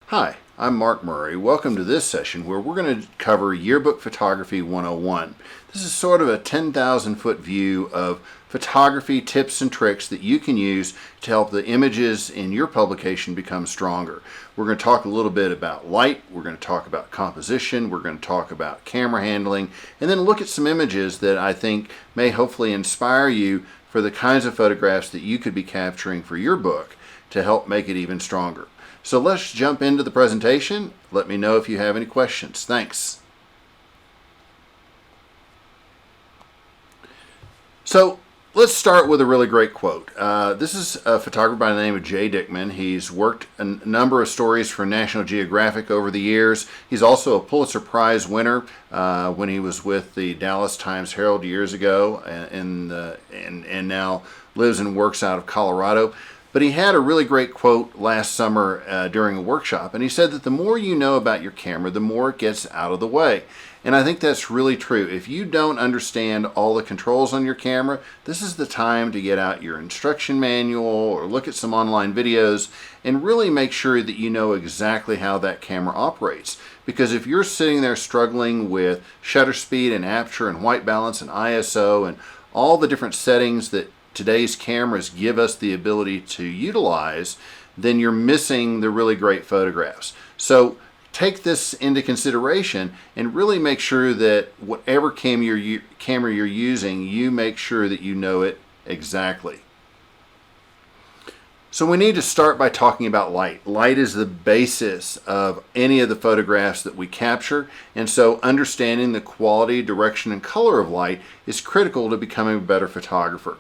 Hi, I'm Mark Murray. Welcome to this session where we're going to cover Yearbook Photography 101. This is sort of a 10,000 foot view of photography tips and tricks that you can use to help the images in your publication become stronger. We're going to talk a little bit about light, we're going to talk about composition, we're going to talk about camera handling, and then look at some images that I think may hopefully inspire you for the kinds of photographs that you could be capturing for your book to help make it even stronger. So let's jump into the presentation. Let me know if you have any questions. Thanks. So let's start with a really great quote. This is a photographer by the name of Jay Dickman. He's worked a number of stories for National Geographic over the years. He's also a Pulitzer Prize winner when he was with the Dallas Times-Herald years ago, and now lives and works out of Colorado. But he had a really great quote last summer during a workshop, and he said that the more you know about your camera, the more it gets out of the way. And I think that's really true. If you don't understand all the controls on your camera, this is the time to get out your instruction manual or look at some online videos and really make sure that you know exactly how that camera operates. Because if you're sitting there struggling with shutter speed and aperture and white balance and ISO and all the different settings that today's cameras give us the ability to utilize, then you're missing the really great photographs. So take this into consideration and really make sure that whatever camera you're using, you make sure that you know it exactly. So we need to start by talking about light. Light is the basis of any of the photographs that we capture, and so understanding the quality, direction, and color of light is critical to becoming a better photographer.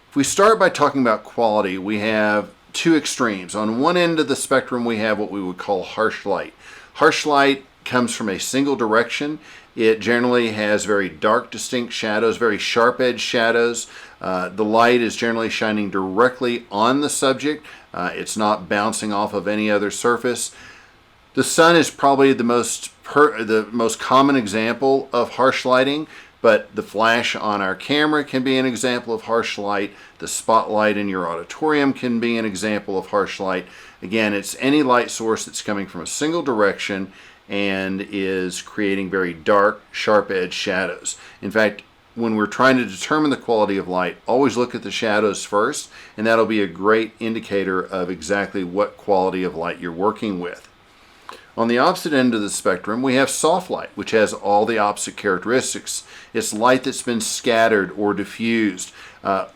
If we start by talking about quality, we have two extremes. On one end of the spectrum, we have what we would call harsh light. Harsh light comes from a single direction. It generally has very dark, distinct shadows, very sharp-edged shadows. The light is generally shining directly on the subject. It's not bouncing off of any other surface. The sun is probably the most common example of harsh lighting. But the flash on our camera can be an example of harsh light. The spotlight in your auditorium can be an example of harsh light. Again, it's any light source that's coming from a single direction and is creating very dark, sharp-edged shadows. In fact, when we're trying to determine the quality of light, always look at the shadows first, and that'll be a great indicator of exactly what quality of light you're working with. On the opposite end of the spectrum, we have soft light, which has all the opposite characteristics. It's light that's been scattered or diffused.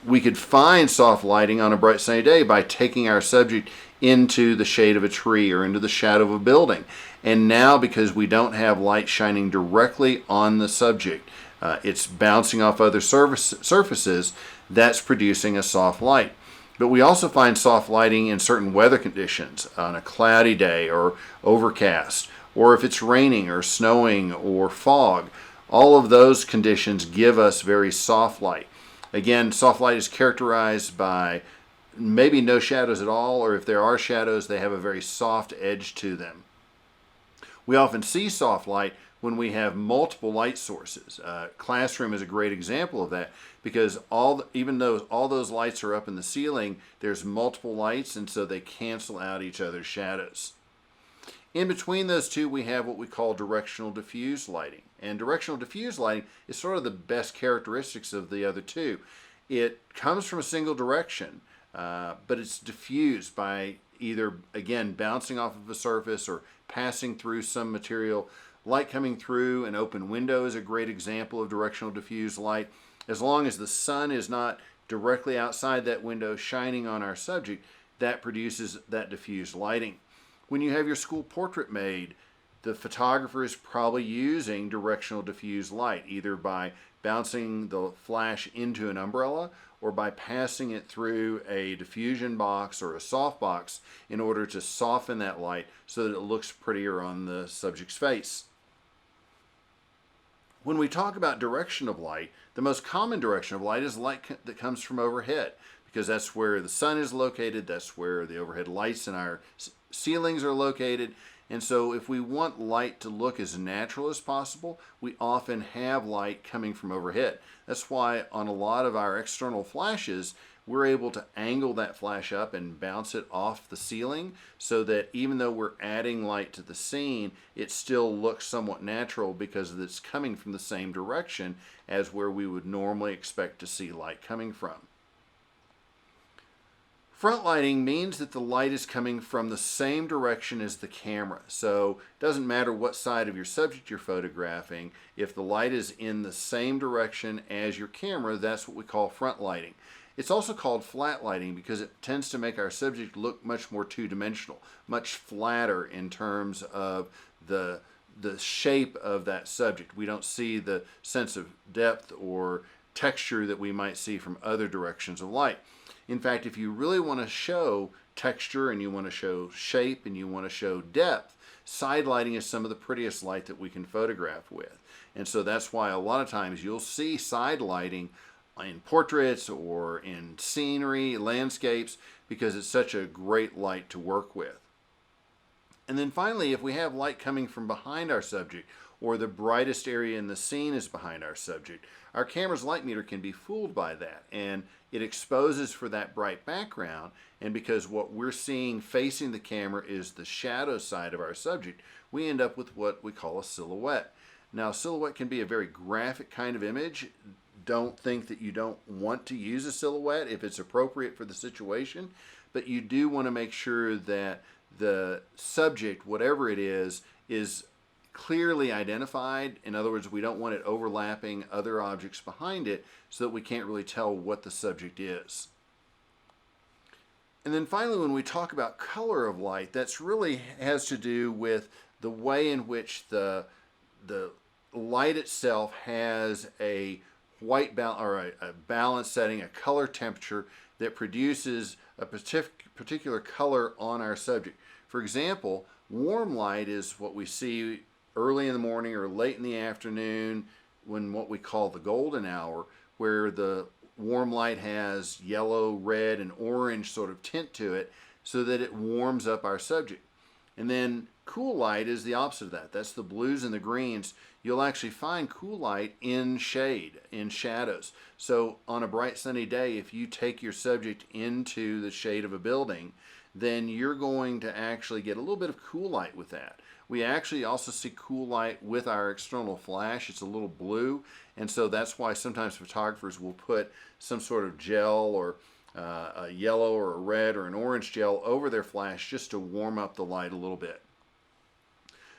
We could find soft lighting on a bright sunny day by taking our subject into the shade of a tree or into the shadow of a building. And now, because we don't have light shining directly on the subject, it's bouncing off other surfaces, that's producing a soft light. But we also find soft lighting in certain weather conditions, on a cloudy day or overcast, or if it's raining or snowing or fog. All of those conditions give us very soft light. Again, soft light is characterized by maybe no shadows at all, or if there are shadows, they have a very soft edge to them. We often see soft light when we have multiple light sources. Classroom is a great example of that, because even though all those lights are up in the ceiling, there's multiple lights, and so they cancel out each other's shadows. In between those two, we have what we call directional diffuse lighting. And directional diffuse lighting is sort of the best characteristics of the other two. It comes from a single direction, but it's diffused by either, again, bouncing off of a surface or passing through some material. Light coming through an open window is a great example of directional diffuse light. As long as the sun is not directly outside that window shining on our subject, that produces that diffused lighting. When you have your school portrait made, the photographer is probably using directional diffuse light, either by bouncing the flash into an umbrella or by passing it through a diffusion box or a soft box in order to soften that light so that it looks prettier on the subject's face. When we talk about direction of light, the most common direction of light is light that comes from overhead, because that's where the sun is located, that's where the overhead lights in our ceilings are located. And so if we want light to look as natural as possible, we often have light coming from overhead. That's why on a lot of our external flashes, we're able to angle that flash up and bounce it off the ceiling so that even though we're adding light to the scene, it still looks somewhat natural because it's coming from the same direction as where we would normally expect to see light coming from. Front lighting means that the light is coming from the same direction as the camera. So it doesn't matter what side of your subject you're photographing. If the light is in the same direction as your camera, that's what we call front lighting. It's also called flat lighting because it tends to make our subject look much more two-dimensional, much flatter in terms of the shape of that subject. We don't see the sense of depth or texture that we might see from other directions of light. In fact, if you really want to show texture and you want to show shape and you want to show depth, side lighting is some of the prettiest light that we can photograph with. And so that's why a lot of times you'll see side lighting in portraits or in scenery, landscapes, because it's such a great light to work with. And then finally, if we have light coming from behind our subject, or the brightest area in the scene is behind our subject, our camera's light meter can be fooled by that, and it exposes for that bright background. And because what we're seeing facing the camera is the shadow side of our subject, we end up with what we call a silhouette. Now, silhouette can be a very graphic kind of image. Don't think that you don't want to use a silhouette if it's appropriate for the situation, but you do want to make sure that the subject, whatever it is clearly identified. In other words, we don't want it overlapping other objects behind it so that we can't really tell what the subject is. And then finally, when we talk about color of light, that's really has to do with the way in which the light itself has a white balance or a balance setting, a color temperature that produces a particular color on our subject. For example, warm light is what we see early in the morning or late in the afternoon when what we call the golden hour, where the warm light has yellow, red, and orange sort of tint to it so that it warms up our subject. And then cool light is the opposite of that. That's the blues and the greens. You'll actually find cool light in shade, in shadows. So on a bright sunny day, if you take your subject into the shade of a building, then you're going to actually get a little bit of cool light with that. We actually also see cool light with our external flash. It's a little blue, and so that's why sometimes photographers will put some sort of gel or a yellow or a red or an orange gel over their flash just to warm up the light a little bit.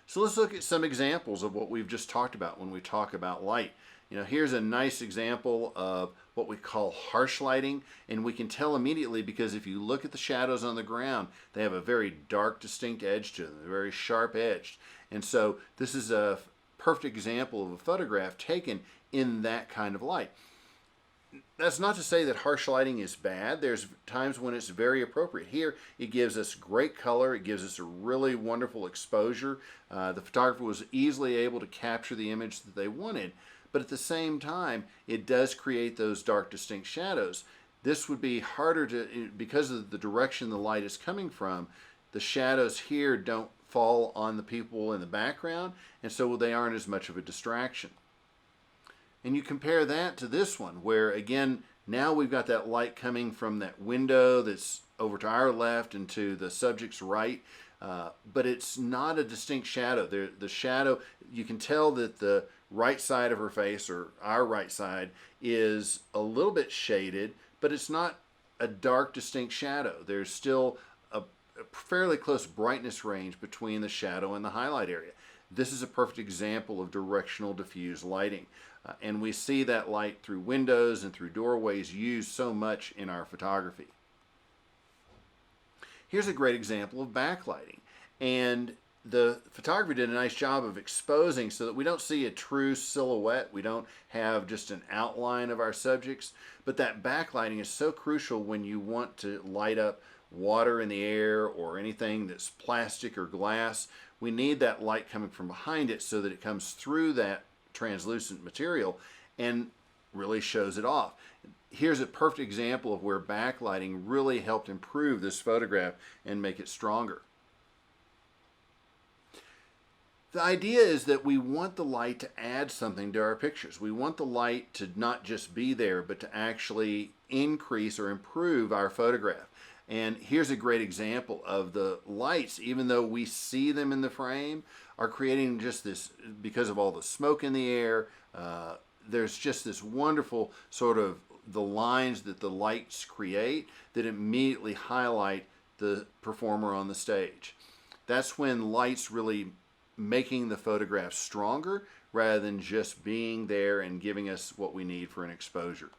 So let's look at some examples of what we've just talked about when we talk about light. Here's a nice example of what we call harsh lighting, and we can tell immediately because if you look at the shadows on the ground, they have a very dark, distinct edge to them. They're very sharp edged. And so this is a perfect example of a photograph taken in that kind of light. That's not to say that harsh lighting is bad. There's times when it's very appropriate. Here, it gives us great color. It gives us a really wonderful exposure. The photographer was easily able to capture the image that they wanted, but at the same time, it does create those dark, distinct shadows. This would be harder to, because of the direction the light is coming from, the shadows here don't fall on the people in the background, and so they aren't as much of a distraction. And you compare that to this one, where again, now we've got that light coming from that window that's over to our left and to the subject's right, but it's not a distinct shadow. The shadow, you can tell that the right side of her face, or our right side, is a little bit shaded, but it's not a dark, distinct shadow. There's still a fairly close brightness range between the shadow and the highlight area. This is a perfect example of directional diffuse lighting. And we see that light through windows and through doorways used so much in our photography. Here's a great example of backlighting. And the photographer did a nice job of exposing so that we don't see a true silhouette. We don't have just an outline of our subjects. But that backlighting is so crucial when you want to light up water in the air or anything that's plastic or glass. We need that light coming from behind it so that it comes through that translucent material and really shows it off. Here's a perfect example of where backlighting really helped improve this photograph and make it stronger. The idea is that we want the light to add something to our pictures. We want the light to not just be there, but to actually increase or improve our photograph. And here's a great example of the lights, even though we see them in the frame, are creating just this, because of all the smoke in the air, there's just this wonderful sort of the lines that the lights create that immediately highlight the performer on the stage. That's when lights really making the photograph stronger rather than just being there and giving us what we need for an exposure.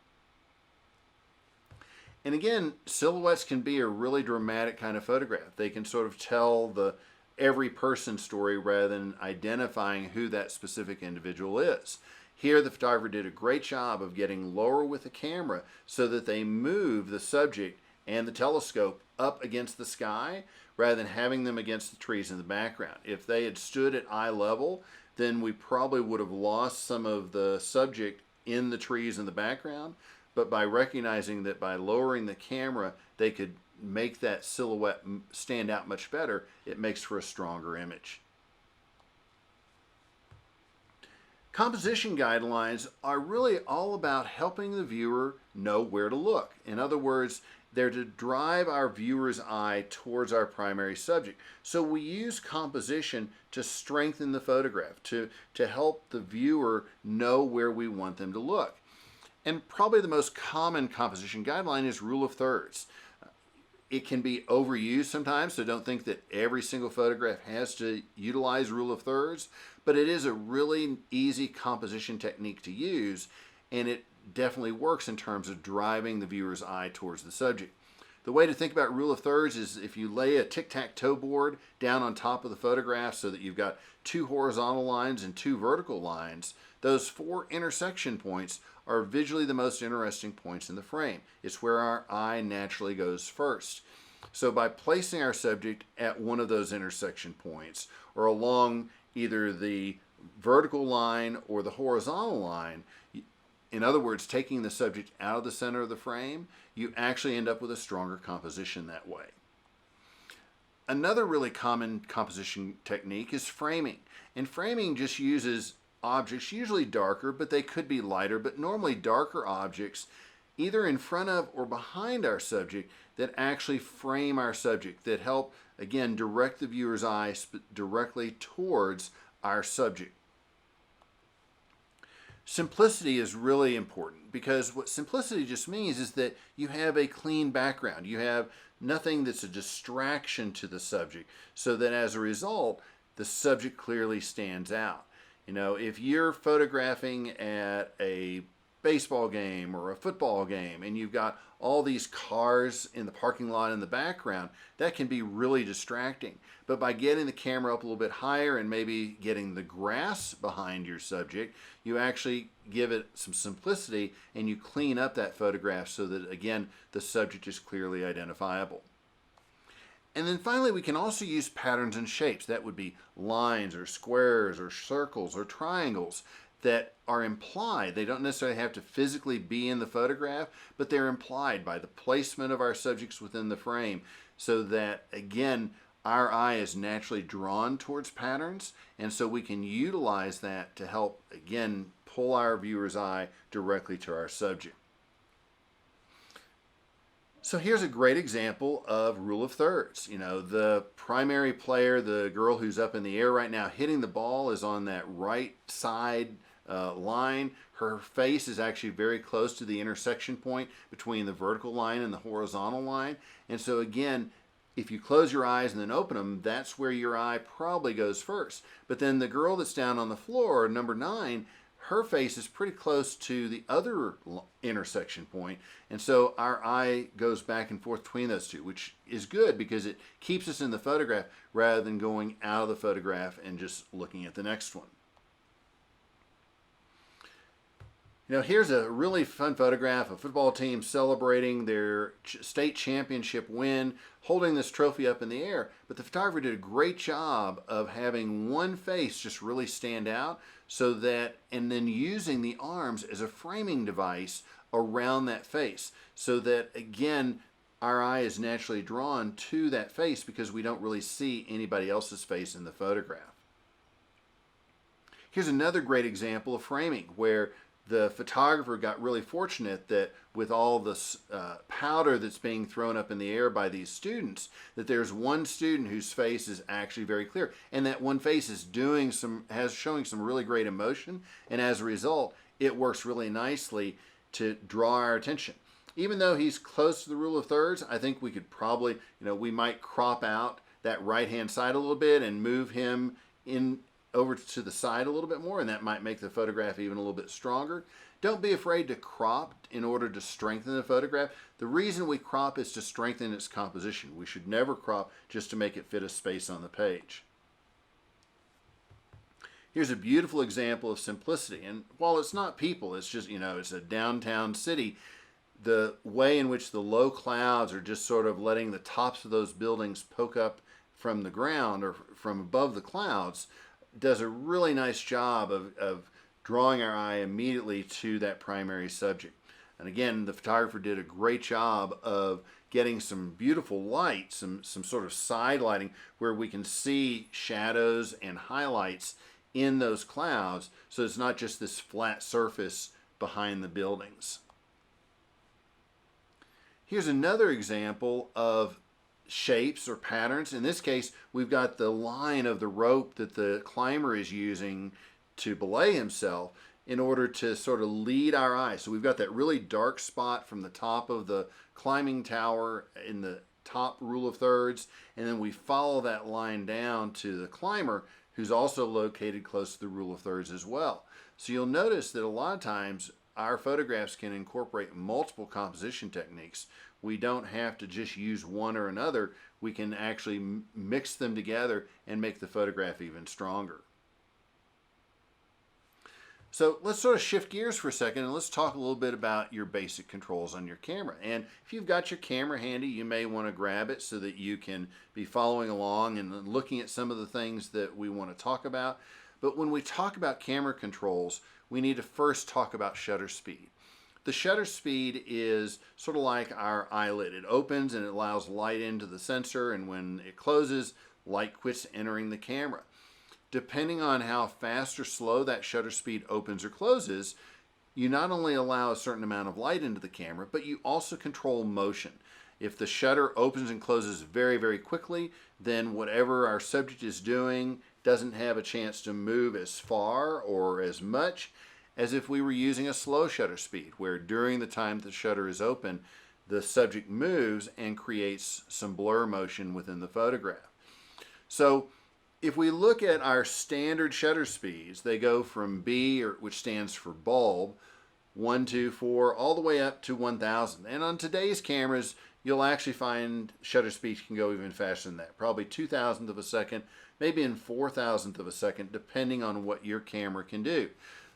And again, silhouettes can be a really dramatic kind of photograph. They can sort of tell the every person story rather than identifying who that specific individual is. Here the photographer did a great job of getting lower with the camera so that they move the subject and the telescope up against the sky rather than having them against the trees in the background. If they had stood at eye level, then we probably would have lost some of the subject in the trees in the background. But by recognizing that by lowering the camera, they could make that silhouette stand out much better, it makes for a stronger image. Composition guidelines are really all about helping the viewer know where to look. In other words, they're to drive our viewer's eye towards our primary subject. So we use composition to strengthen the photograph, to help the viewer know where we want them to look. And probably the most common composition guideline is rule of thirds. It can be overused sometimes, so don't think that every single photograph has to utilize rule of thirds, but it is a really easy composition technique to use, and it definitely works in terms of driving the viewer's eye towards the subject. The way to think about rule of thirds is if you lay a tic-tac-toe board down on top of the photograph so that you've got 2 horizontal lines and 2 vertical lines, those 4 intersection points are visually the most interesting points in the frame. It's where our eye naturally goes first. So by placing our subject at one of those intersection points or along either the vertical line or the horizontal line, in other words, taking the subject out of the center of the frame, you actually end up with a stronger composition that way. Another really common composition technique is framing. And framing just uses objects, usually darker, but they could be lighter, but normally darker objects, either in front of or behind our subject, that actually frame our subject, that help, again, direct the viewer's eye directly towards our subject. Simplicity is really important because what simplicity just means is that you have a clean background. You have nothing that's a distraction to the subject, so that as a result, the subject clearly stands out. You know, if you're photographing at a baseball game or a football game and you've got all these cars in the parking lot in the background, that can be really distracting. But by getting the camera up a little bit higher and maybe getting the grass behind your subject, you actually give it some simplicity and you clean up that photograph so that, again, the subject is clearly identifiable. And then finally, we can also use patterns and shapes. That would be lines or squares or circles or triangles that are implied. They don't necessarily have to physically be in the photograph, but they're implied by the placement of our subjects within the frame so that, again, our eye is naturally drawn towards patterns, and so we can utilize that to help, again, pull our viewer's eye directly to our subject. So here's a great example of rule of thirds. You know, the primary player, the girl who's up in the air right now hitting the ball, is on that right side line. Her face is actually very close to the intersection point between the vertical line and the horizontal line. And so again, if you close your eyes and then open them, that's where your eye probably goes first. But then the girl that's down on the floor, number 9, her face is pretty close to the other intersection point, and so our eye goes back and forth between those two, which is good because it keeps us in the photograph rather than going out of the photograph and just looking at the next one. You know, here's a really fun photograph, a football team celebrating their state championship win, holding this trophy up in the air. But the photographer did a great job of having one face just really stand out so that, and then using the arms as a framing device around that face so that, again, our eye is naturally drawn to that face because we don't really see anybody else's face in the photograph. Here's another great example of framing where the photographer got really fortunate that with all this powder that's being thrown up in the air by these students, that there's one student whose face is actually very clear, and that one face is showing some really great emotion, and as a result, it works really nicely to draw our attention. Even though he's close to the rule of thirds, I think we could probably, we might crop out that right-hand side a little bit and move him in over to the side a little bit more, and that might make the photograph even a little bit stronger. Don't be afraid to crop in order to strengthen the photograph. The reason we crop is to strengthen its composition. We should never crop just to make it fit a space on the page. Here's a beautiful example of simplicity, and while it's not people, it's just, it's a downtown city, the way in which the low clouds are just sort of letting the tops of those buildings poke up from the ground or from above the clouds does a really nice job of drawing our eye immediately to that primary subject. And again, the photographer did a great job of getting some beautiful light, some sort of side lighting where we can see shadows and highlights in those clouds, so it's not just this flat surface behind the buildings. Here's another example of shapes or patterns. In this case, we've got the line of the rope that the climber is using to belay himself in order to sort of lead our eye. So we've got that really dark spot from the top of the climbing tower in the top rule of thirds, and then we follow that line down to the climber, who's also located close to the rule of thirds as well. So you'll notice that a lot of times our photographs can incorporate multiple composition techniques. We don't have to just use one or another. We can actually mix them together and make the photograph even stronger. So let's sort of shift gears for a second and let's talk a little bit about your basic controls on your camera. And if you've got your camera handy, you may want to grab it so that you can be following along and looking at some of the things that we want to talk about. But when we talk about camera controls, we need to first talk about shutter speed. The shutter speed is sort of like our eyelid. It opens and it allows light into the sensor, and when it closes, light quits entering the camera. Depending on how fast or slow that shutter speed opens or closes, you not only allow a certain amount of light into the camera, but you also control motion. If the shutter opens and closes very, very quickly, then whatever our subject is doing doesn't have a chance to move as far or as much as if we were using a slow shutter speed, where during the time the shutter is open, the subject moves and creates some blur motion within the photograph. So if we look at our standard shutter speeds, they go from B, which stands for bulb, 1, 2, 4, all the way up to 1,000. And on today's cameras, you'll actually find shutter speeds can go even faster than that, probably 2,000th of a second, maybe in 4,000th of a second, depending on what your camera can do.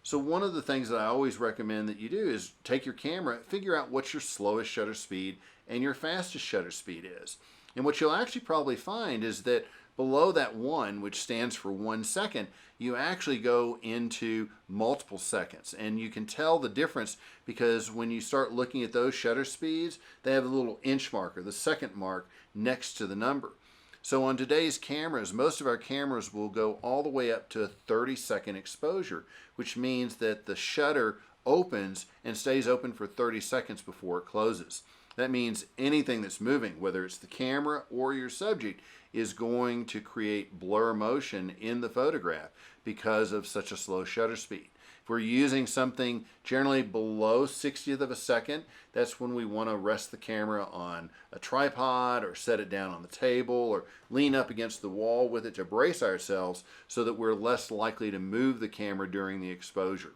So one of the things that I always recommend that you do is take your camera, figure out what your slowest shutter speed and your fastest shutter speed is. And what you'll actually probably find is that below that 1, which stands for 1 second, you actually go into multiple seconds. And you can tell the difference because when you start looking at those shutter speeds, they have a little inch marker, the second mark, next to the number. So on today's cameras, most of our cameras will go all the way up to a 30-second exposure, which means that the shutter opens and stays open for 30 seconds before it closes. That means anything that's moving, whether it's the camera or your subject, is going to create blur motion in the photograph because of such a slow shutter speed. If we're using something generally below 60th of a second, that's when we want to rest the camera on a tripod or set it down on the table or lean up against the wall with it to brace ourselves so that we're less likely to move the camera during the exposure.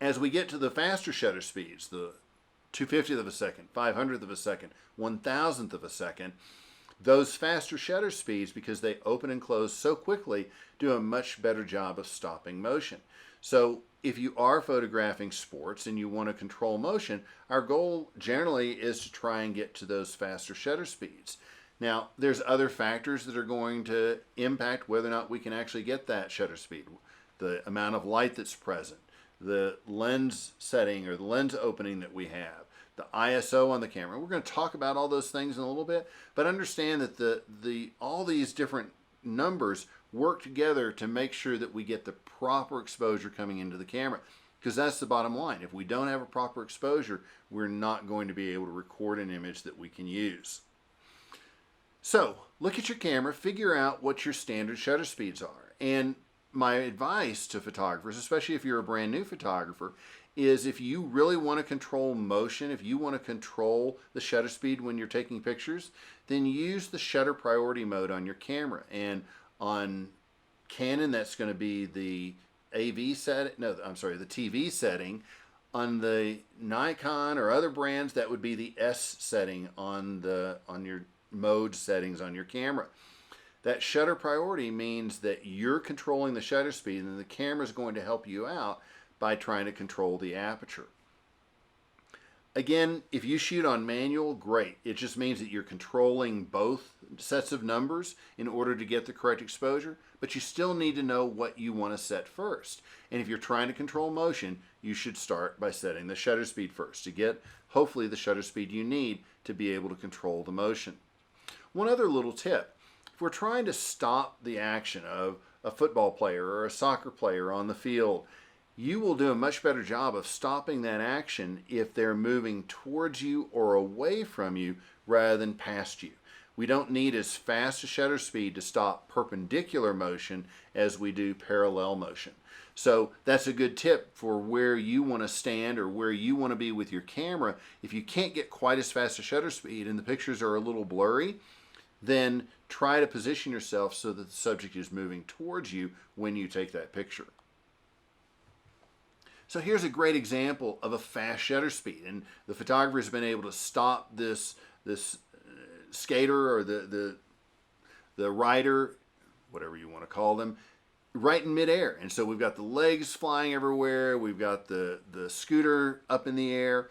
As we get to the faster shutter speeds, the 2/50th of a second, 500th of a second, 1,000th of a second, those faster shutter speeds, because they open and close so quickly, do a much better job of stopping motion. So if you are photographing sports and you want to control motion, our goal generally is to try and get to those faster shutter speeds. Now, there's other factors that are going to impact whether or not we can actually get that shutter speed. The amount of light that's present, the lens setting or the lens opening that we have, the ISO on the camera. We're going to talk about all those things in a little bit, but understand that all these different numbers work together to make sure that we get the proper exposure coming into the camera. Because that's the bottom line. If we don't have a proper exposure, we're not going to be able to record an image that we can use. So, look at your camera, figure out what your standard shutter speeds are. And my advice to photographers, especially if you're a brand new photographer, is if you really want to control motion, if you want to control the shutter speed when you're taking pictures, then use the shutter priority mode on your camera. And on Canon, that's going to be the AV setting, no, I'm sorry, the TV setting. On the Nikon or other brands, that would be the S setting on your mode settings on your camera. That shutter priority means that you're controlling the shutter speed, and the camera is going to help you out by trying to control the aperture. Again, if you shoot on manual, great. It just means that you're controlling both sets of numbers in order to get the correct exposure, but you still need to know what you want to set first. And if you're trying to control motion, you should start by setting the shutter speed first to get, hopefully, the shutter speed you need to be able to control the motion. One other little tip: if we're trying to stop the action of a football player or a soccer player on the field, you will do a much better job of stopping that action if they're moving towards you or away from you rather than past you. We don't need as fast a shutter speed to stop perpendicular motion as we do parallel motion. So that's a good tip for where you want to stand or where you want to be with your camera. If you can't get quite as fast a shutter speed and the pictures are a little blurry, then try to position yourself so that the subject is moving towards you when you take that picture. So here's a great example of a fast shutter speed, and the photographer has been able to stop this skater or the rider, whatever you want to call them, right in midair. And so we've got the legs flying everywhere, we've got the scooter up in the air.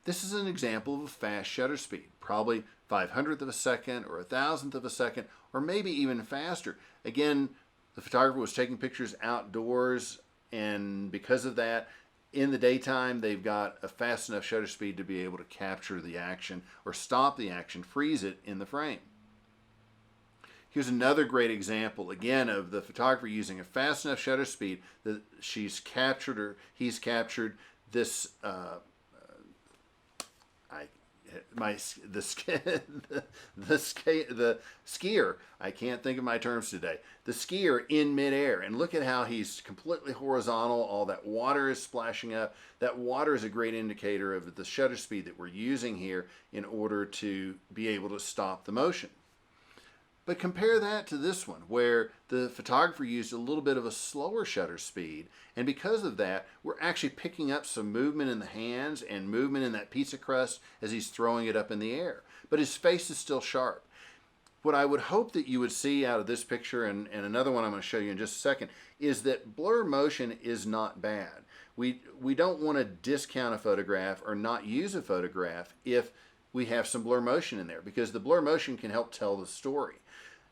This is an example of a fast shutter speed, probably 500th of a second or 1,000th of a second, or maybe even faster. Again, the photographer was taking pictures outdoors, and because of that, in the daytime, they've got a fast enough shutter speed to be able to capture the action or stop the action, freeze it in the frame. Here's another great example, again, of the photographer using a fast enough shutter speed that he's captured this the skier, I can't think of my terms today, the skier in midair, and look at how he's completely horizontal. All that water is splashing up. That water is a great indicator of the shutter speed that we're using here in order to be able to stop the motion. But compare that to this one, where the photographer used a little bit of a slower shutter speed, and because of that, we're actually picking up some movement in the hands and movement in that pizza crust as he's throwing it up in the air. But his face is still sharp. What I would hope that you would see out of this picture, and another one I'm going to show you in just a second, is that blur motion is not bad. We don't want to discount a photograph or not use a photograph if we have some blur motion in there, because the blur motion can help tell the story.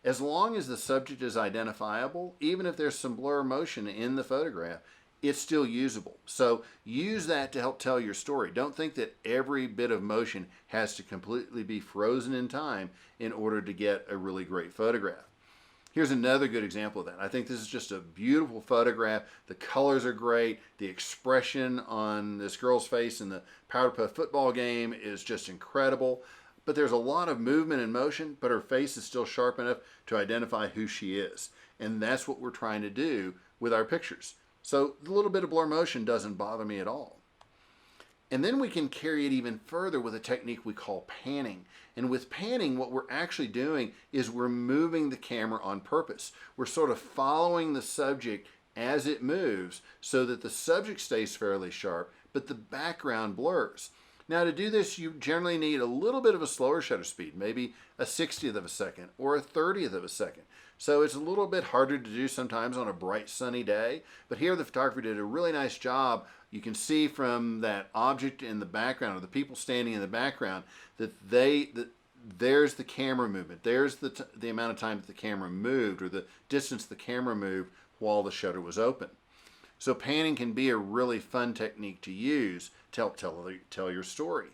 As long as the subject is identifiable, even if there's some blur motion in the photograph, it's still usable. So use that to help tell your story. Don't think that every bit of motion has to completely be frozen in time in order to get a really great photograph. Here's another good example of that. I think this is just a beautiful photograph. The colors are great. The expression on this girl's face in the Powder Puff football game is just incredible. But there's a lot of movement and motion, but her face is still sharp enough to identify who she is. And that's what we're trying to do with our pictures. So a little bit of blur motion doesn't bother me at all. And then we can carry it even further with a technique we call panning. And with panning, what we're actually doing is we're moving the camera on purpose. We're sort of following the subject as it moves so that the subject stays fairly sharp, but the background blurs. Now, to do this, you generally need a little bit of a slower shutter speed, maybe a 60th of a second or a 30th of a second. So it's a little bit harder to do sometimes on a bright sunny day, but here the photographer did a really nice job. You can see from that object in the background, or the people standing in the background, that there's the camera movement. There's the amount of time that the camera moved, or the distance the camera moved while the shutter was open. So panning can be a really fun technique to use to help tell your story.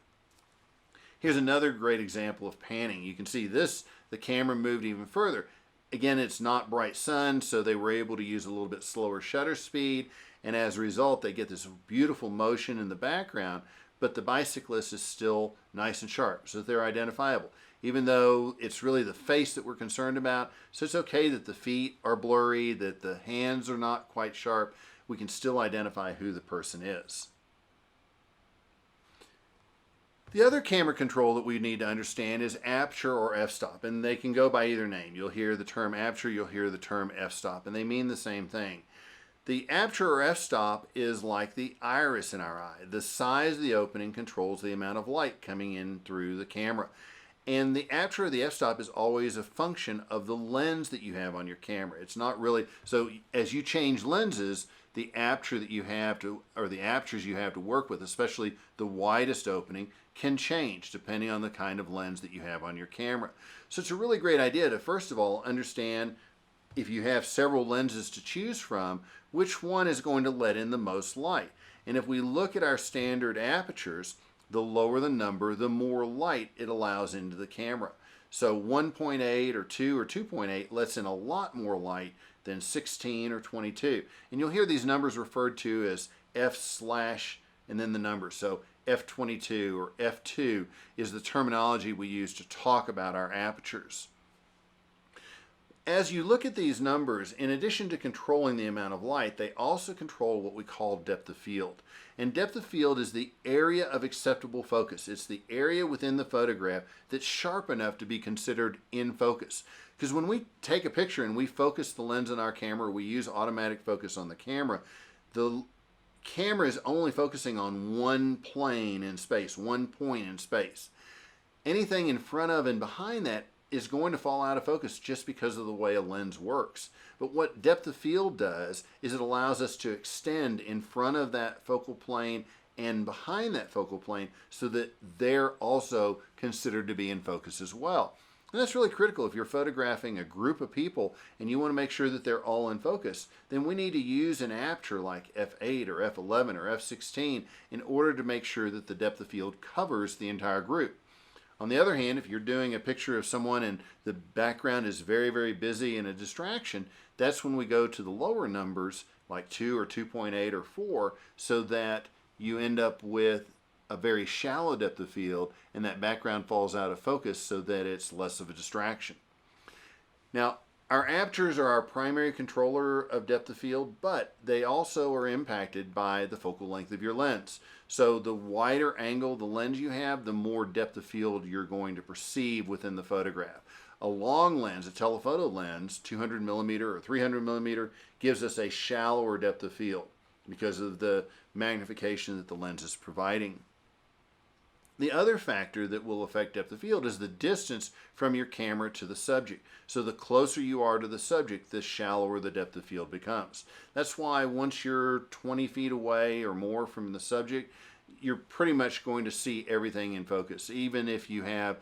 Here's another great example of panning. You can see the camera moved even further. Again, it's not bright sun, so they were able to use a little bit slower shutter speed, and as a result, they get this beautiful motion in the background, but the bicyclist is still nice and sharp, so that they're identifiable. Even though it's really the face that we're concerned about, so it's okay that the feet are blurry, that the hands are not quite sharp, we can still identify who the person is. The other camera control that we need to understand is aperture or f-stop, and they can go by either name. You'll hear the term aperture, you'll hear the term f-stop, and they mean the same thing. The aperture or f-stop is like the iris in our eye. The size of the opening controls the amount of light coming in through the camera. And the aperture or the f-stop is always a function of the lens that you have on your camera. It's not really, so as you change lenses, the aperture that you have to, or the apertures you have to work with, especially the widest opening, can change depending on the kind of lens that you have on your camera. So it's a really great idea to, first of all, understand, if you have several lenses to choose from, which one is going to let in the most light. And if we look at our standard apertures, the lower the number, the more light it allows into the camera. So 1.8 or 2 or 2.8 lets in a lot more light than 16 or 22. And you'll hear these numbers referred to as f/ and then the number. So f22 or f2 is the terminology we use to talk about our apertures. As you look at these numbers, in addition to controlling the amount of light, they also control what we call depth of field. And depth of field is the area of acceptable focus. It's the area within the photograph that's sharp enough to be considered in focus. Because when we take a picture and we focus the lens in our camera, we use automatic focus on the camera is only focusing on one plane in space, one point in space. Anything in front of and behind that is going to fall out of focus just because of the way a lens works. But what depth of field does is it allows us to extend in front of that focal plane and behind that focal plane so that they're also considered to be in focus as well. And that's really critical. If you're photographing a group of people and you want to make sure that they're all in focus, then we need to use an aperture like f8 or f11 or f16 in order to make sure that the depth of field covers the entire group. On the other hand, if you're doing a picture of someone and the background is very, very busy and a distraction, that's when we go to the lower numbers like 2 or 2.8 or 4 so that you end up with a very shallow depth of field and that background falls out of focus so that it's less of a distraction. Now, our apertures are our primary controller of depth of field, but they also are impacted by the focal length of your lens. So the wider angle the lens you have, the more depth of field you're going to perceive within the photograph. A long lens, a telephoto lens, 200 millimeter or 300 millimeter, gives us a shallower depth of field because of the magnification that the lens is providing. The other factor that will affect depth of field is the distance from your camera to the subject. So the closer you are to the subject, the shallower the depth of field becomes. That's why once you're 20 feet away or more from the subject, you're pretty much going to see everything in focus, even if you have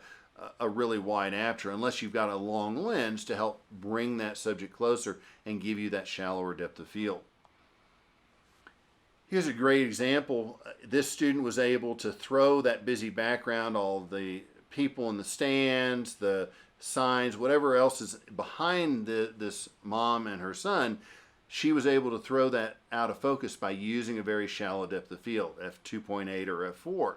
a really wide aperture, unless you've got a long lens to help bring that subject closer and give you that shallower depth of field. Here's a great example. This student was able to throw that busy background, all the people in the stands, the signs, whatever else is behind this mom and her son. She was able to throw that out of focus by using a very shallow depth of field, f2.8 or f4.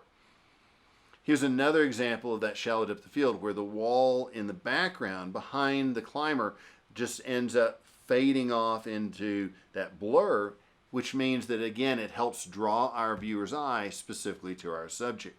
Here's another example of that shallow depth of field where the wall in the background behind the climber just ends up fading off into that blur, which means that, again, it helps draw our viewer's eye specifically to our subject.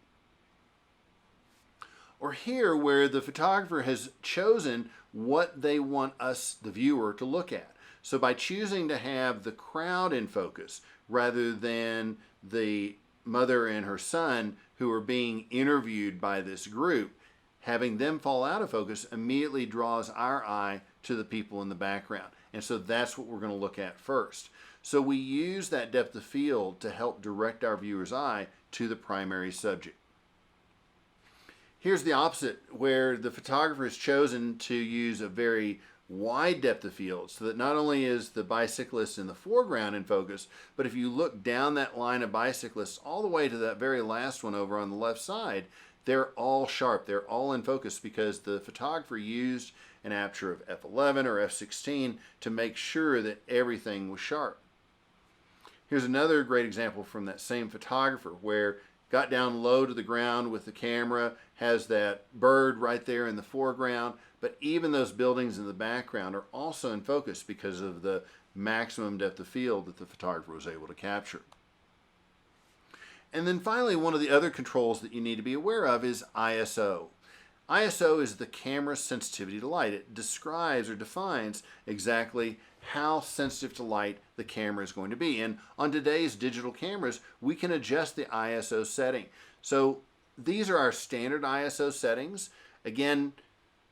Or here, where the photographer has chosen what they want us, the viewer, to look at. So by choosing to have the crowd in focus rather than the mother and her son who are being interviewed by this group, having them fall out of focus immediately draws our eye to the people in the background. And so that's what we're going to look at first. So we use that depth of field to help direct our viewer's eye to the primary subject. Here's the opposite, where the photographer has chosen to use a very wide depth of field so that not only is the bicyclist in the foreground in focus, but if you look down that line of bicyclists all the way to that very last one over on the left side, they're all sharp, they're all in focus because the photographer used an aperture of f11 or f16 to make sure that everything was sharp. Here's another great example from that same photographer where got down low to the ground with the camera, has that bird right there in the foreground, but even those buildings in the background are also in focus because of the maximum depth of field that the photographer was able to capture. And then finally, one of the other controls that you need to be aware of is ISO. ISO is the camera sensitivity to light. It describes or defines exactly how sensitive to light the camera is going to be. And on today's digital cameras, we can adjust the ISO setting. So these are our standard ISO settings. Again,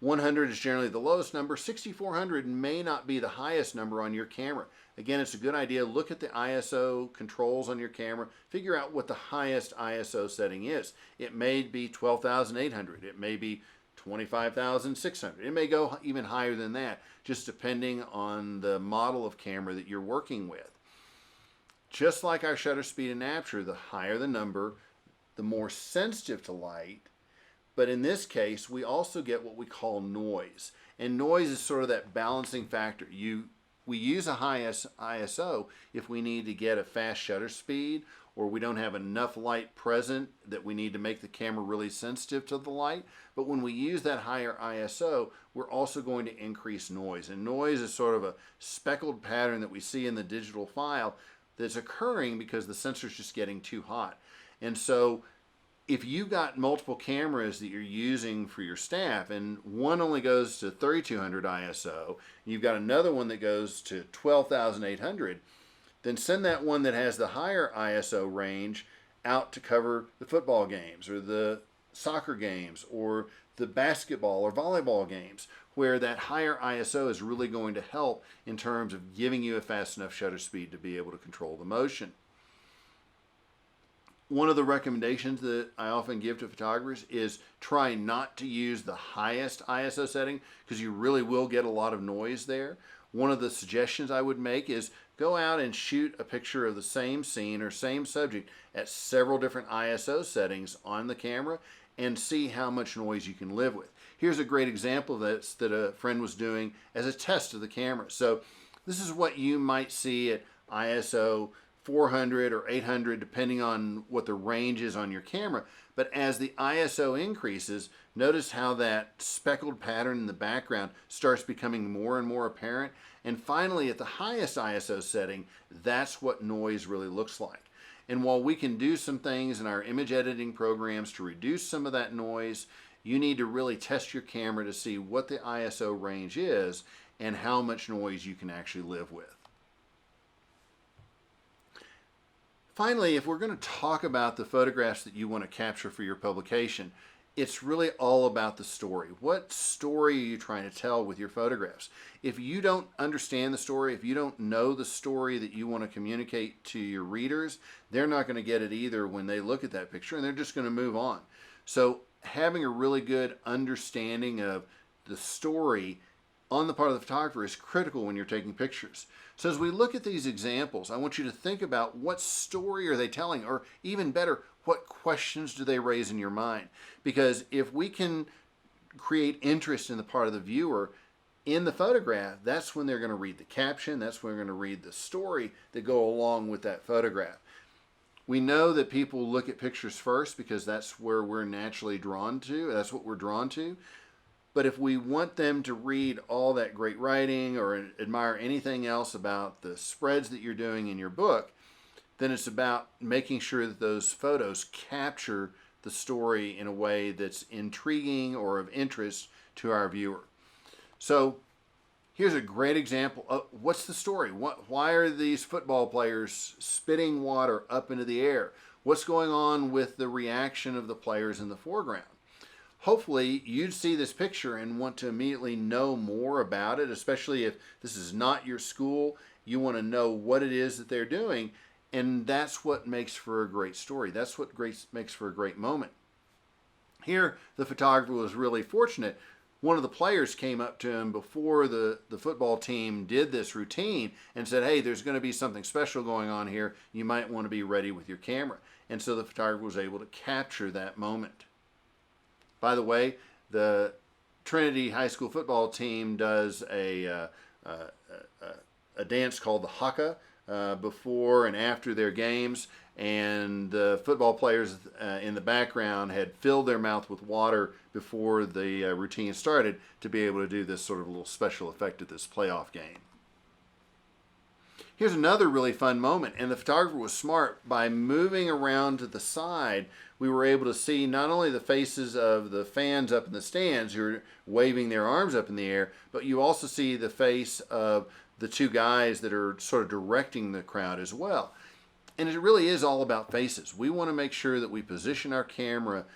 100 is generally the lowest number. 6400 may not be the highest number on your camera. Again, it's a good idea. Look at the ISO controls on your camera. Figure out what the highest ISO setting is. It may be 12,800. It may be 25,600. It may go even higher than that, just depending on the model of camera that you're working with. Just like our shutter speed and aperture, the higher the number, the more sensitive to light. But in this case, we also get what we call noise. And noise is sort of that balancing factor. We use a high ISO if we need to get a fast shutter speed or we don't have enough light present that we need to make the camera really sensitive to the light. But when we use that higher ISO, we're also going to increase noise. And noise is sort of a speckled pattern that we see in the digital file that's occurring because the sensor is just getting too hot. And so if you've got multiple cameras that you're using for your staff and one only goes to 3200 ISO, and you've got another one that goes to 12,800, then send that one that has the higher ISO range out to cover the football games or the soccer games or the basketball or volleyball games, where that higher ISO is really going to help in terms of giving you a fast enough shutter speed to be able to control the motion. One of the recommendations that I often give to photographers is try not to use the highest ISO setting because you really will get a lot of noise there. One of the suggestions I would make is go out and shoot a picture of the same scene or same subject at several different ISO settings on the camera and see how much noise you can live with. Here's a great example of this that a friend was doing as a test of the camera. So this is what you might see at ISO 400 or 800 depending on what the range is on your camera. But as the ISO increases, notice how that speckled pattern in the background starts becoming more and more apparent. And finally, at the highest ISO setting, that's what noise really looks like. And while we can do some things in our image editing programs to reduce some of that noise, you need to really test your camera to see what the ISO range is and how much noise you can actually live with. Finally, if we're going to talk about the photographs that you want to capture for your publication, it's really all about the story. What story are you trying to tell with your photographs? If you don't understand the story, if you don't know the story that you want to communicate to your readers, they're not going to get it either when they look at that picture, and they're just going to move on. So having a really good understanding of the story on the part of the photographer is critical when you're taking pictures. So as we look at these examples, I want you to think about what story are they telling, or even better, what questions do they raise in your mind? Because if we can create interest in the part of the viewer in the photograph, that's when they're going to read the caption, that's when they're going to read the story that go along with that photograph. We know that people look at pictures first because that's where we're naturally drawn to, that's what we're drawn to. But if we want them to read all that great writing or admire anything else about the spreads that you're doing in your book, then it's about making sure that those photos capture the story in a way that's intriguing or of interest to our viewer. So here's a great example of what's the story? Why are these football players spitting water up into the air? What's going on with the reaction of the players in the foreground? Hopefully you'd see this picture and want to immediately know more about it, especially if this is not your school. You want to know what it is that they're doing, and that's what makes for a great story. That's what makes for a great moment. Here, the photographer was really fortunate. One of the players came up to him before the football team did this routine and said, hey, there's going to be something special going on here. You might want to be ready with your camera. And so the photographer was able to capture that moment. By the way, the Trinity High School football team does a dance called the haka before and after their games, and the football players in the background had filled their mouth with water before the routine started to be able to do this sort of little special effect at this playoff game. Here's another really fun moment, and the photographer was smart. By moving around to the side, we were able to see not only the faces of the fans up in the stands who are waving their arms up in the air, but you also see the face of the two guys that are sort of directing the crowd as well. And it really is all about faces. We want to make sure that we position our camera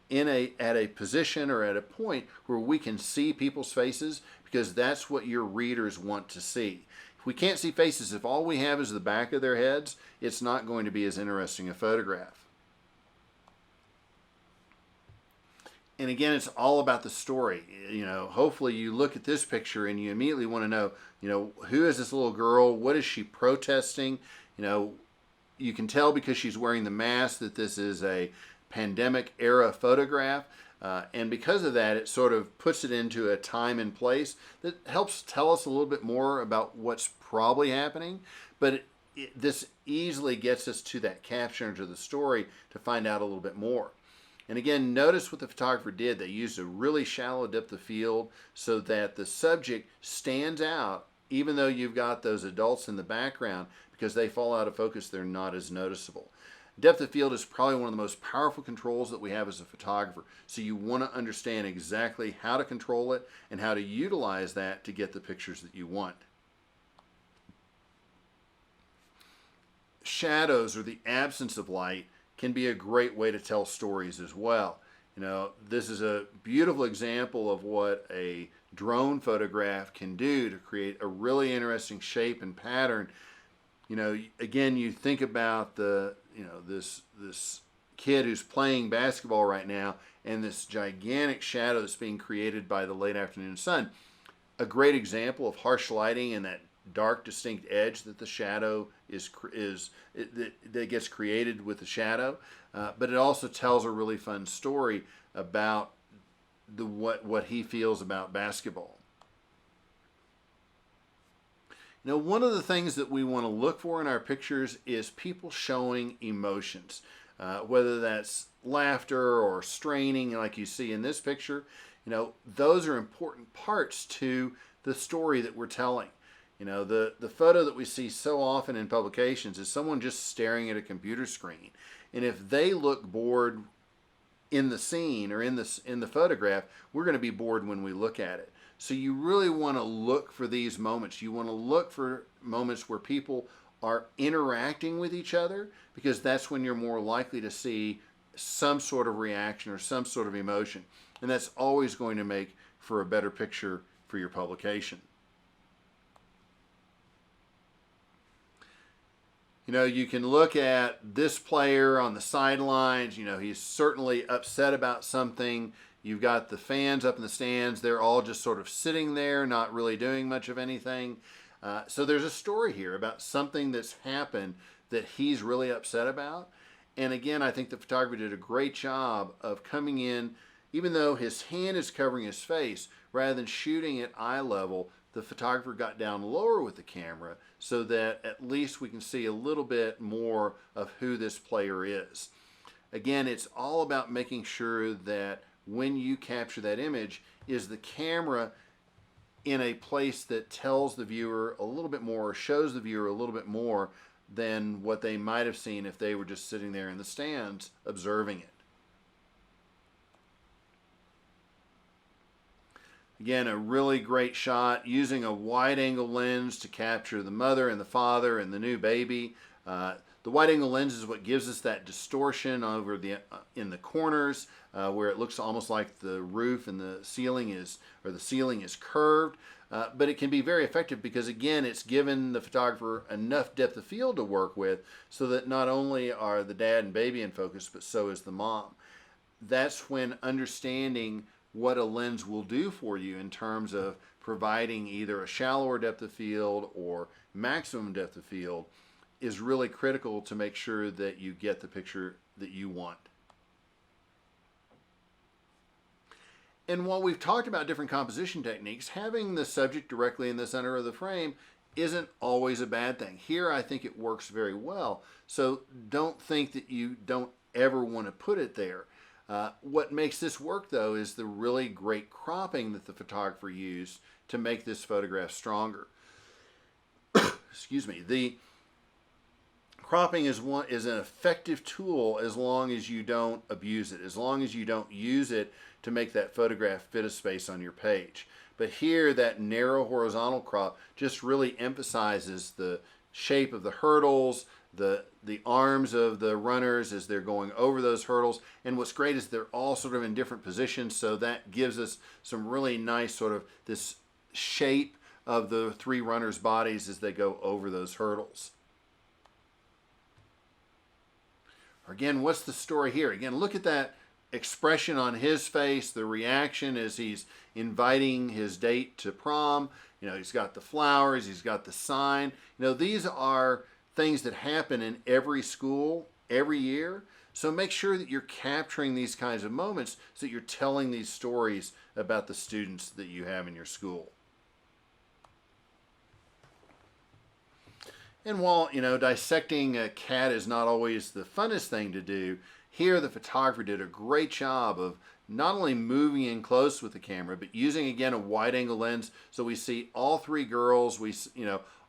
at a position or at a point where we can see people's faces, because that's what your readers want to see. If we can't see faces, if all we have is the back of their heads, it's not going to be as interesting a photograph. And again, it's all about the story. Hopefully you look at this picture and you immediately want to know, who is this little girl? What is she protesting? You can tell because she's wearing the mask that this is a pandemic era photograph. And because of that, it sort of puts it into a time and place that helps tell us a little bit more about what's probably happening. But this easily gets us to that caption or to the story to find out a little bit more. And again, notice what the photographer did. They used a really shallow depth of field so that the subject stands out, even though you've got those adults in the background. Because they fall out of focus, they're not as noticeable. Depth of field is probably one of the most powerful controls that we have as a photographer. So you want to understand exactly how to control it and how to utilize that to get the pictures that you want. Shadows, or the absence of light, can be a great way to tell stories as well. This is a beautiful example of what a drone photograph can do to create a really interesting shape and pattern. Again, you think about this kid who's playing basketball right now, and this gigantic shadow that's being created by the late afternoon sun. A great example of harsh lighting and that dark, distinct edge that the shadow that gets created with the shadow. But it also tells a really fun story about what he feels about basketball. One of the things that we want to look for in our pictures is people showing emotions, whether that's laughter or straining like you see in this picture. Those are important parts to the story that we're telling. The photo that we see so often in publications is someone just staring at a computer screen. And if they look bored in the scene or in the photograph, we're going to be bored when we look at it. So you really want to look for these moments. You want to look for moments where people are interacting with each other, because that's when you're more likely to see some sort of reaction or some sort of emotion. And that's always going to make for a better picture for your publication. You can look at this player on the sidelines. He's certainly upset about something. You've got the fans up in the stands. They're all just sort of sitting there, not really doing much of anything. So there's a story here about something that's happened that he's really upset about. And again, I think the photographer did a great job of coming in, even though his hand is covering his face, rather than shooting at eye level, the photographer got down lower with the camera so that at least we can see a little bit more of who this player is. Again, it's all about making sure that when you capture that image, is the camera in a place that tells the viewer a little bit more, or shows the viewer a little bit more than what they might have seen if they were just sitting there in the stands observing it. Again, a really great shot using a wide-angle lens to capture the mother and the father and the new baby. The wide-angle lens is what gives us that distortion over in the corners where it looks almost like the roof and the ceiling is curved. But it can be very effective because, again, it's given the photographer enough depth of field to work with so that not only are the dad and baby in focus, but so is the mom. That's when understanding what a lens will do for you in terms of providing either a shallower depth of field or maximum depth of field is really critical to make sure that you get the picture that you want. And while we've talked about different composition techniques, having the subject directly in the center of the frame isn't always a bad thing. Here, I think it works very well. So don't think that you don't ever want to put it there. What makes this work, though, is the really great cropping that the photographer used to make this photograph stronger. Excuse me. The cropping is an effective tool as long as you don't abuse it, as long as you don't use it to make that photograph fit a space on your page. But here, that narrow horizontal crop just really emphasizes the shape of the hurdles, the arms of the runners as they're going over those hurdles. And what's great is they're all sort of in different positions, so that gives us some really nice sort of this shape of the three runners' bodies as they go over those hurdles. Again, what's the story here? Again, look at that expression on his face, the reaction as he's inviting his date to prom. He's got the flowers, he's got the sign. These are things that happen in every school every year. So make sure that you're capturing these kinds of moments so that you're telling these stories about the students that you have in your school. And while, dissecting a cat is not always the funnest thing to do, here the photographer did a great job of not only moving in close with the camera, but using, again, a wide-angle lens so we see all three girls.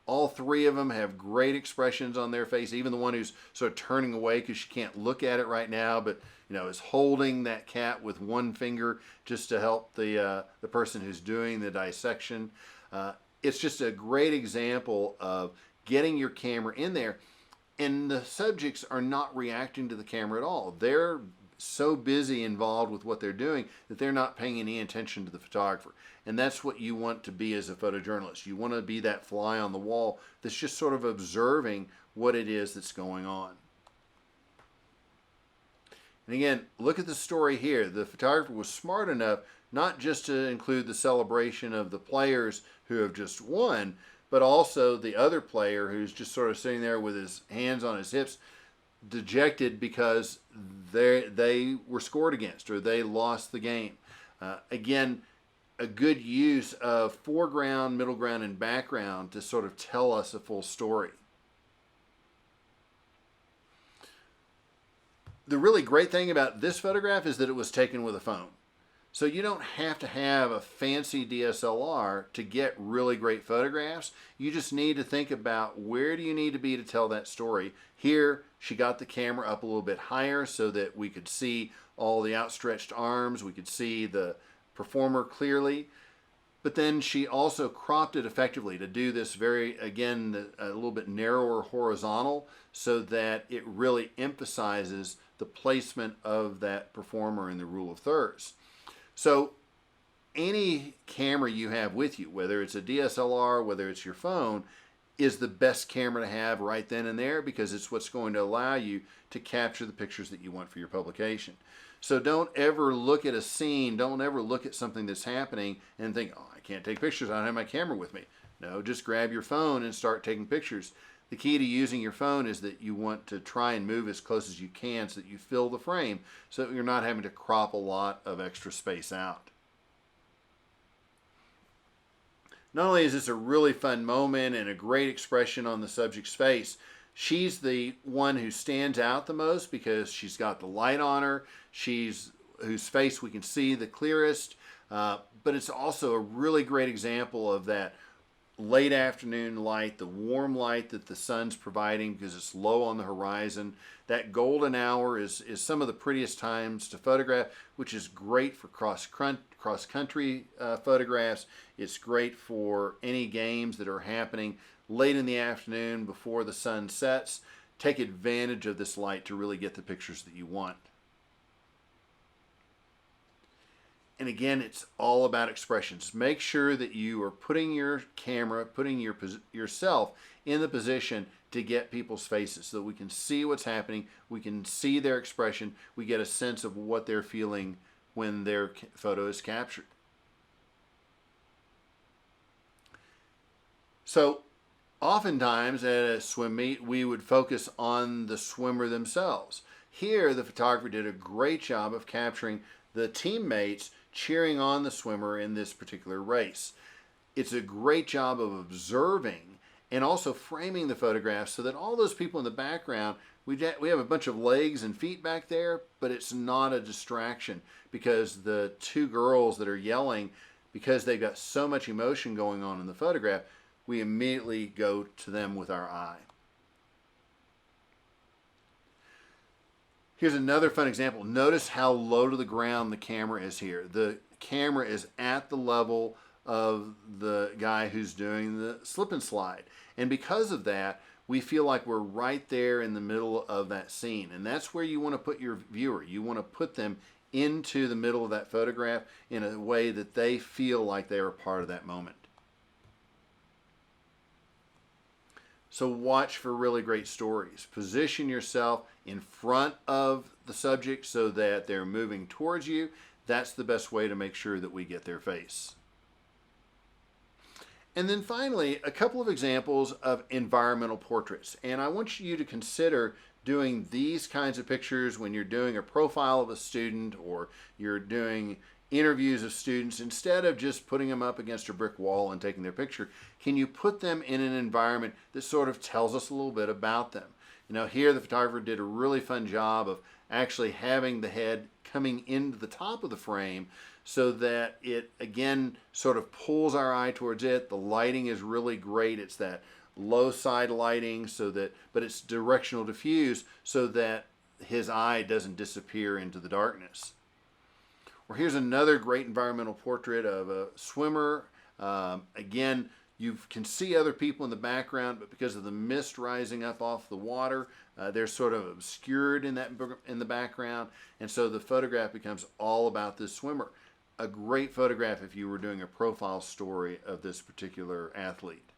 All three of them have great expressions on their face, even the one who's sort of turning away because she can't look at it right now, but, is holding that cat with one finger just to help the person who's doing the dissection. It's just a great example of getting your camera in there, and the subjects are not reacting to the camera at all. They're so busy involved with what they're doing that they're not paying any attention to the photographer. And that's what you want to be as a photojournalist. You want to be that fly on the wall that's just sort of observing what it is that's going on. And again, look at the story here. The photographer was smart enough not just to include the celebration of the players who have just won, but also the other player who's just sort of sitting there with his hands on his hips, dejected because they were scored against or they lost the game. Again, a good use of foreground, middle ground, and background to sort of tell us a full story. The really great thing about this photograph is that it was taken with a phone. So you don't have to have a fancy DSLR to get really great photographs. You just need to think about where do you need to be to tell that story. Here, she got the camera up a little bit higher so that we could see all the outstretched arms. We could see the performer clearly. But then she also cropped it effectively to do this again, a little bit narrower horizontal so that it really emphasizes the placement of that performer in the rule of thirds. So any camera you have with you, whether it's a DSLR, whether it's your phone, is the best camera to have right then and there because it's what's going to allow you to capture the pictures that you want for your publication. So don't ever look at a scene, don't ever look at something that's happening and think, oh, I can't take pictures, I don't have my camera with me. No, just grab your phone and start taking pictures. The key to using your phone is that you want to try and move as close as you can so that you fill the frame so that you're not having to crop a lot of extra space out. Not only is this a really fun moment and a great expression on the subject's face, she's the one who stands out the most because she's got the light on her, she's whose face we can see the clearest, but it's also a really great example of that late afternoon light, the warm light that the sun's providing because it's low on the horizon. That golden hour is some of the prettiest times to photograph, which is great for cross-country photographs. It's great for any games that are happening late in the afternoon before the sun sets. Take advantage of this light to really get the pictures that you want. And again, it's all about expressions. Make sure that you are putting your camera, putting yourself in the position to get people's faces so that we can see what's happening, we can see their expression, we get a sense of what they're feeling when their photo is captured. So oftentimes at a swim meet, we would focus on the swimmer themselves. Here, the photographer did a great job of capturing the teammates cheering on the swimmer in this particular race. It's a great job of observing and also framing the photographs so that all those people in the background, we have a bunch of legs and feet back there, but it's not a distraction because the two girls that are yelling, because they've got so much emotion going on in the photograph, we immediately go to them with our eye. Here's another fun example. Notice how low to the ground the camera is here. The camera is at the level of the guy who's doing the slip and slide. And because of that, we feel like we're right there in the middle of that scene. And that's where you want to put your viewer. You want to put them into the middle of that photograph in a way that they feel like they are part of that moment. So watch for really great stories. Position yourself in front of the subject so that they're moving towards you. That's the best way to make sure that we get their face. And then finally, a couple of examples of environmental portraits. And I want you to consider doing these kinds of pictures when you're doing a profile of a student or you're doing interviews of students. Instead of just putting them up against a brick wall and taking their picture, can you put them in an environment that sort of tells us a little bit about them? You know, here the photographer did a really fun job of actually having the head coming into the top of the frame so that it again sort of pulls our eye towards it. The lighting is really great. It's that low side lighting but it's directional diffuse so that his eye doesn't disappear into the darkness. Or here's another great environmental portrait of a swimmer. Again, you can see other people in the background, but because of the mist rising up off the water, they're sort of obscured in the background, and so the photograph becomes all about this swimmer. A great photograph if you were doing a profile story of this particular athlete.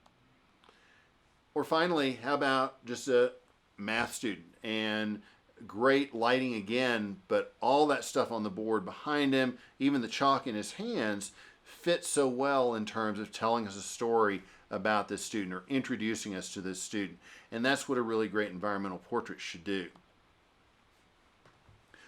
Or finally, how about just a math student? And great lighting again, but all that stuff on the board behind him, even the chalk in his hands, fits so well in terms of telling us a story about this student or introducing us to this student. And that's what a really great environmental portrait should do.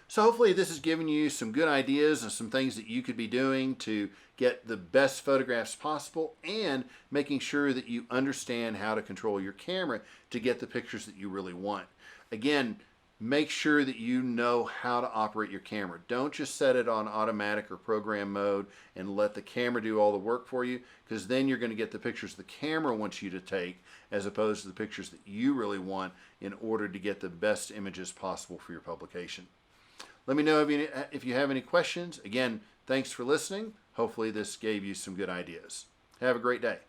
So hopefully this has given you some good ideas and some things that you could be doing to get the best photographs possible and making sure that you understand how to control your camera to get the pictures that you really want. Again, make sure that you know how to operate your camera. Don't just set it on automatic or program mode and let the camera do all the work for you, because then you're going to get the pictures the camera wants you to take as opposed to the pictures that you really want in order to get the best images possible for your publication. Let me know if you have any questions. Again, thanks for listening. Hopefully this gave you some good ideas. Have a great day.